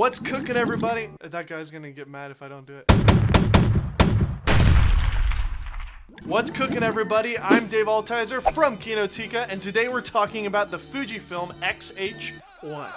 What's cooking, everybody? That guy's gonna get mad if I don't do it. What's cooking, everybody? I'm Dave Altizer from Kinotika, and today we're talking about the Fujifilm X-H1.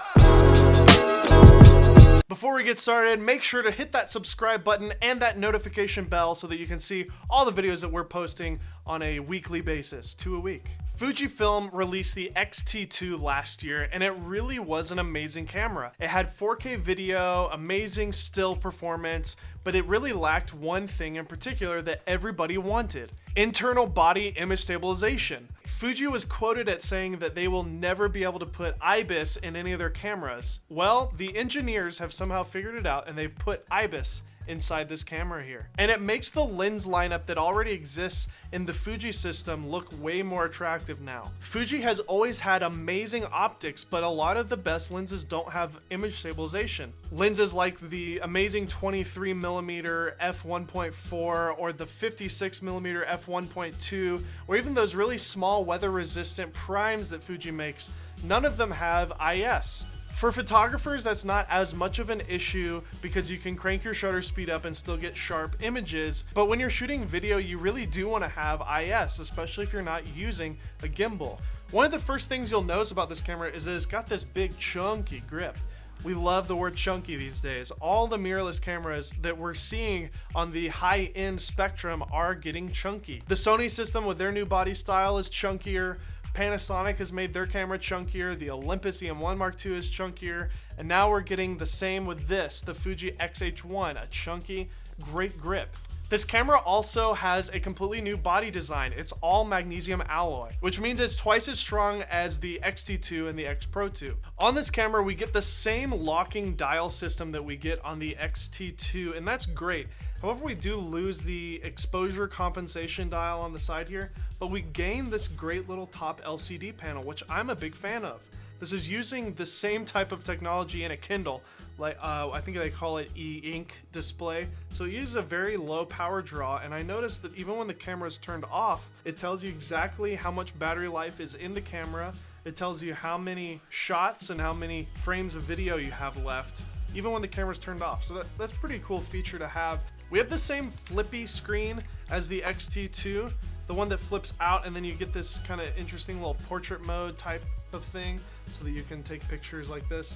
Before we get started, make sure to hit that subscribe button and that notification bell so that you can see all the videos that we're posting on a weekly basis, 2 a week. Fujifilm released the X-T2 last year, and it really was an amazing camera. It had 4K video, amazing still performance, but it really lacked one thing in particular that everybody wanted: internal body image stabilization. Fuji was quoted at saying that they will never be able to put IBIS in any of their cameras. Well, the engineers have somehow figured it out, and they've put IBIS inside this camera here. And it makes the lens lineup that already exists in the Fuji system look way more attractive now. Fuji has always had amazing optics, but a lot of the best lenses don't have image stabilization. Lenses like the amazing 23mm f1.4 or the 56mm f1.2, or even those really small weather-resistant primes that Fuji makes, none of them have IS. For photographers, that's not as much of an issue because you can crank your shutter speed up and still get sharp images. But when you're shooting video, you really do want to have IS, especially if you're not using a gimbal. One of the first things you'll notice about this camera is that it's got this big chunky grip. We love the word chunky these days. All the mirrorless cameras that we're seeing on the high-end spectrum are getting chunky. The Sony system with their new body style is chunkier. Panasonic has made their camera chunkier, the Olympus EM1 Mark II is chunkier, and now we're getting the same with this, the Fuji X-H1, a chunky, great grip. This camera also has a completely new body design. It's all magnesium alloy, which means it's twice as strong as the X-T2 and the X Pro 2. On this camera, we get the same locking dial system that we get on the X-T2, and that's great. However, we do lose the exposure compensation dial on the side here, but we gain this great little top LCD panel, which I'm a big fan of. This is using the same type of technology in a Kindle, like I think they call it e-ink display. So it uses a very low power draw, and I noticed that even when the camera is turned off, it tells you exactly how much battery life is in the camera. It tells you how many shots and how many frames of video you have left, even when the camera's turned off. So that's a pretty cool feature to have. We have the same flippy screen as the X-T2, the one that flips out, and then you get this kind of interesting little portrait mode type of thing so that you can take pictures like this.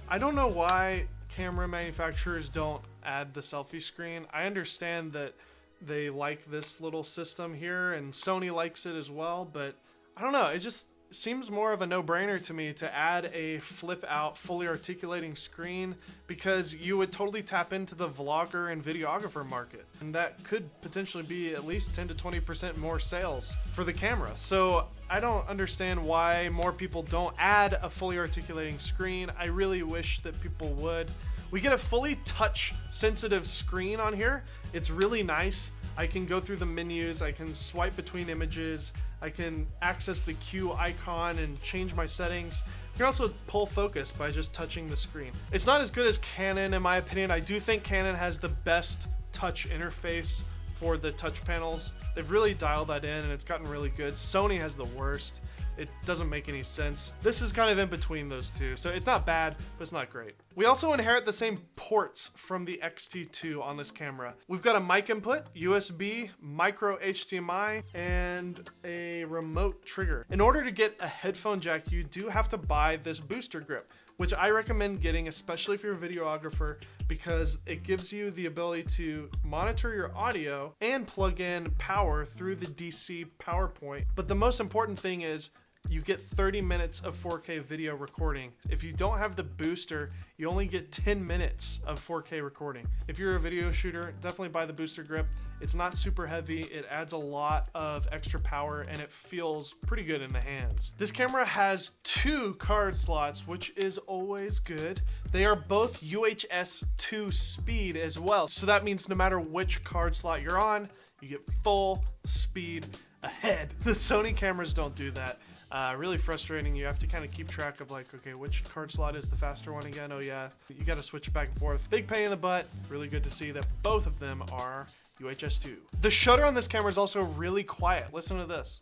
I don't know why camera manufacturers don't add the selfie screen. I understand that they like this little system here, and Sony likes it as well, but I don't know, it just seems more of a no-brainer to me to add a flip out fully articulating screen, because you would totally tap into the vlogger and videographer market, and that could potentially be at least 10 to 20% more sales for the camera. So I don't understand why more people don't add a fully articulating screen. I really wish that people would. We get a fully touch sensitive screen on here. It's really nice. I can go through the menus, I can swipe between images, I can access the Q icon and change my settings. You can also pull focus by just touching the screen. It's not as good as Canon in my opinion. I do think Canon has the best touch interface for the touch panels. They've really dialed that in and it's gotten really good. Sony has the worst. It doesn't make any sense. This is kind of in between those two, so it's not bad, but it's not great. We also inherit the same ports from the X-T2 on this camera. We've got a mic input, USB, micro HDMI, and a remote trigger. In order to get a headphone jack, you do have to buy this booster grip, which I recommend getting, especially if you're a videographer, because it gives you the ability to monitor your audio and plug in power through the DC power point. But the most important thing is you get 30 minutes of 4K video recording. If you don't have the booster, you only get 10 minutes of 4K recording. If you're a video shooter, definitely buy the booster grip. It's not super heavy, it adds a lot of extra power, and it feels pretty good in the hands. This camera has 2 card slots, which is always good. They are both UHS 2 speed as well, so that means no matter which card slot you're on, you get full speed ahead. The Sony cameras don't do that. Really frustrating. You have to kind of keep track of like, okay, which card slot is the faster one again? Oh yeah, you got to switch back and forth. Big pain in the butt. Really good to see that both of them are UHS 2. The shutter on this camera is also really quiet. Listen to this.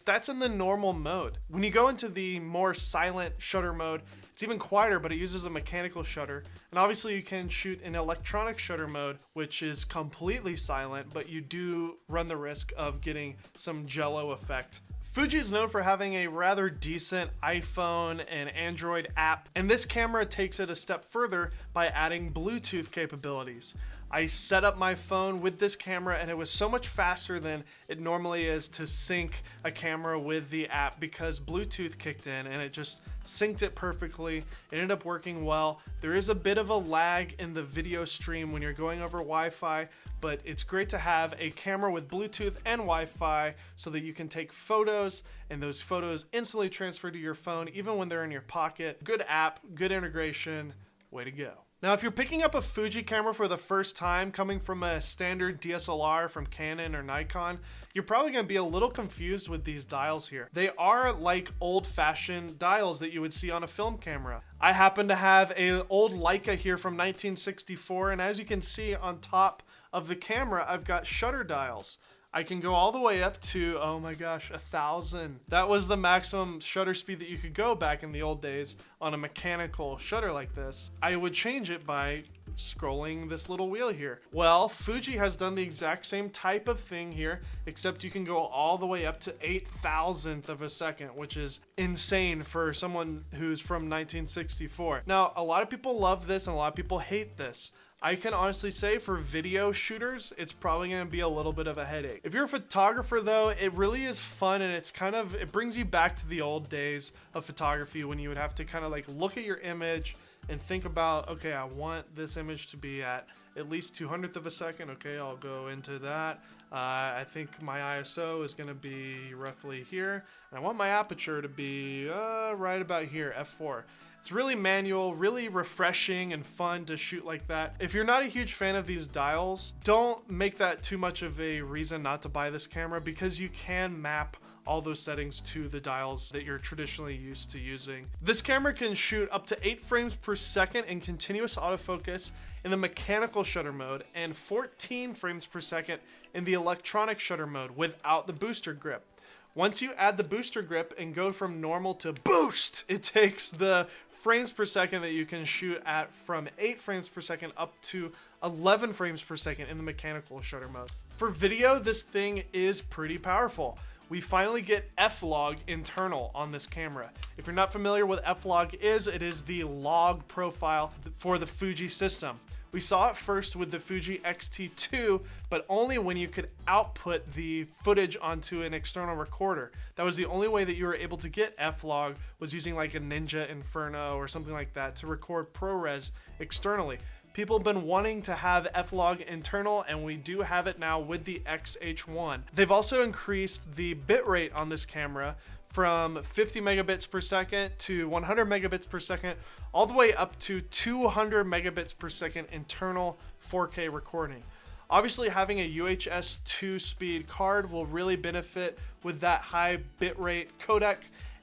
That's in the normal mode. When you go into the more silent shutter mode, it's even quieter, but it uses a mechanical shutter. And obviously you can shoot in electronic shutter mode, which is completely silent, but you do run the risk of getting some jello effect. Fuji is known for having a rather decent iPhone and Android app, and this camera takes it a step further by adding Bluetooth capabilities. I set up my phone with this camera and it was so much faster than it normally is to sync a camera with the app because Bluetooth kicked in and it just synced it perfectly. It ended up working well. There is a bit of a lag in the video stream when you're going over Wi-Fi, but it's great to have a camera with Bluetooth and Wi-Fi so that you can take photos and those photos instantly transfer to your phone even when they're in your pocket. Good app, good integration, way to go. Now, if you're picking up a Fuji camera for the first time, coming from a standard DSLR from Canon or Nikon, you're probably going to be a little confused with these dials here. They are like old-fashioned dials that you would see on a film camera. I happen to have an old Leica here from 1964, and as you can see on top of the camera, I've got shutter dials. I can go all the way up to, oh my gosh, 1,000. That was the maximum shutter speed that you could go back in the old days on a mechanical shutter like this. I would change it by scrolling this little wheel here. Well, Fuji has done the exact same type of thing here, except you can go all the way up to 8,000th of a second, which is insane for someone who's from 1964. Now, a lot of people love this and a lot of people hate this. I can honestly say for video shooters, it's probably going to be a little bit of a headache. If you're a photographer though, it really is fun and it brings you back to the old days of photography when you would have to kind of like look at your image and think about, okay, I want this image to be at least 200th of a second. Okay, I'll go into that. I think my ISO is going to be roughly here. And I want my aperture to be right about here, f4. It's really manual, really refreshing and fun to shoot like that. If you're not a huge fan of these dials, don't make that too much of a reason not to buy this camera because you can map all those settings to the dials that you're traditionally used to using. This camera can shoot up to 8 frames per second in continuous autofocus in the mechanical shutter mode and 14 frames per second in the electronic shutter mode without the booster grip. Once you add the booster grip and go from normal to boost, it takes the frames per second that you can shoot at from 8 frames per second up to 11 frames per second in the mechanical shutter mode. For video, this thing is pretty powerful. We finally get F-Log internal on this camera. If you're not familiar with F-Log is, it is the log profile for the Fuji system. We saw it first with the Fuji X-H1, but only when you could output the footage onto an external recorder. That was the only way that you were able to get F-Log, was using like a Ninja Inferno or something like that to record ProRes externally. People have been wanting to have F-Log internal, and we do have it now with the X-H1. They've also increased the bitrate on this camera from 50 megabits per second to 100 megabits per second, all the way up to 200 megabits per second internal 4K recording. Obviously, having a UHS 2-speed card will really benefit with that high bitrate codec,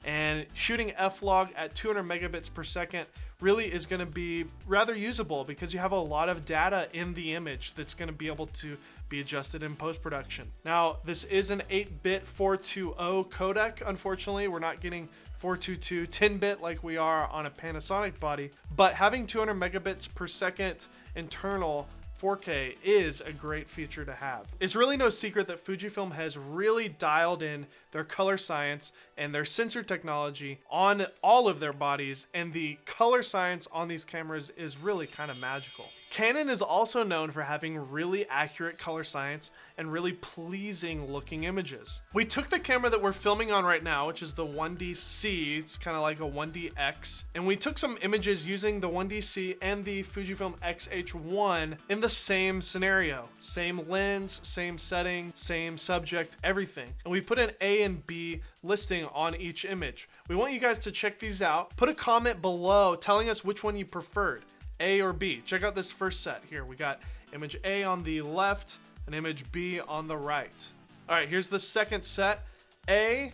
and shooting F-Log at 200 megabits per second really is going to be rather usable because you have a lot of data in the image that's going to be able to be adjusted in post-production. Now, this is an 8-bit 420 codec. Unfortunately, we're not getting 422 10-bit like we are on a Panasonic body, but having 200 megabits per second internal 4K is a great feature to have. It's really no secret that Fujifilm has really dialed in their color science and their sensor technology on all of their bodies, and the color science on these cameras is really kind of magical. Canon is also known for having really accurate color science and really pleasing looking images. We took the camera that we're filming on right now, which is the 1DC, it's kind of like a 1DX, and we took some images using the 1DC and the Fujifilm X-H1 in the same scenario. Same lens, same setting, same subject, everything. And we put an A and B listing on each image. We want you guys to check these out. Put a comment below telling us which one you preferred, A or B. Check out this first set here. We got image A on the left and image B on the right. All right, here's the second set, A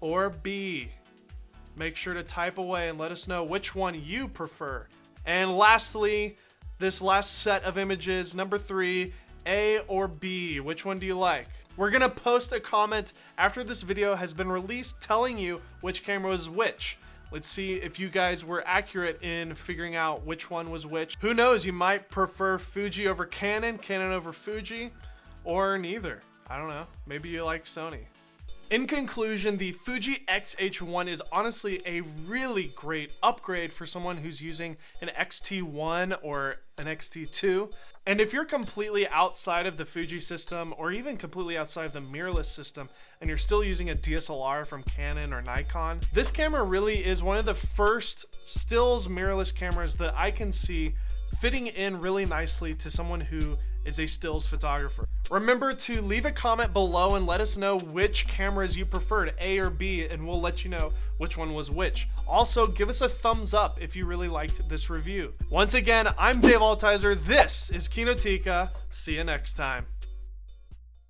or B. Make sure to type away and let us know which one you prefer. And lastly, this last set of images, number 3, A or B, which one do you like? We're gonna post a comment after this video has been released telling you which camera was which. Let's see if you guys were accurate in figuring out which one was which. Who knows, you might prefer Fuji over Canon, Canon over Fuji, or neither. I don't know, maybe you like Sony. In conclusion, the Fuji X-H1 is honestly a really great upgrade for someone who's using an X-T1 or an X-T2. And if you're completely outside of the Fuji system, or even completely outside of the mirrorless system, and you're still using a DSLR from Canon or Nikon, this camera really is one of the first stills mirrorless cameras that I can see fitting in really nicely to someone who is a stills photographer. Remember to leave a comment below and let us know which cameras you preferred, A or B, and we'll let you know which one was which. Also, give us a thumbs up if you really liked this review. Once again, I'm Dave Altizer, this is Kinotika, see you next time.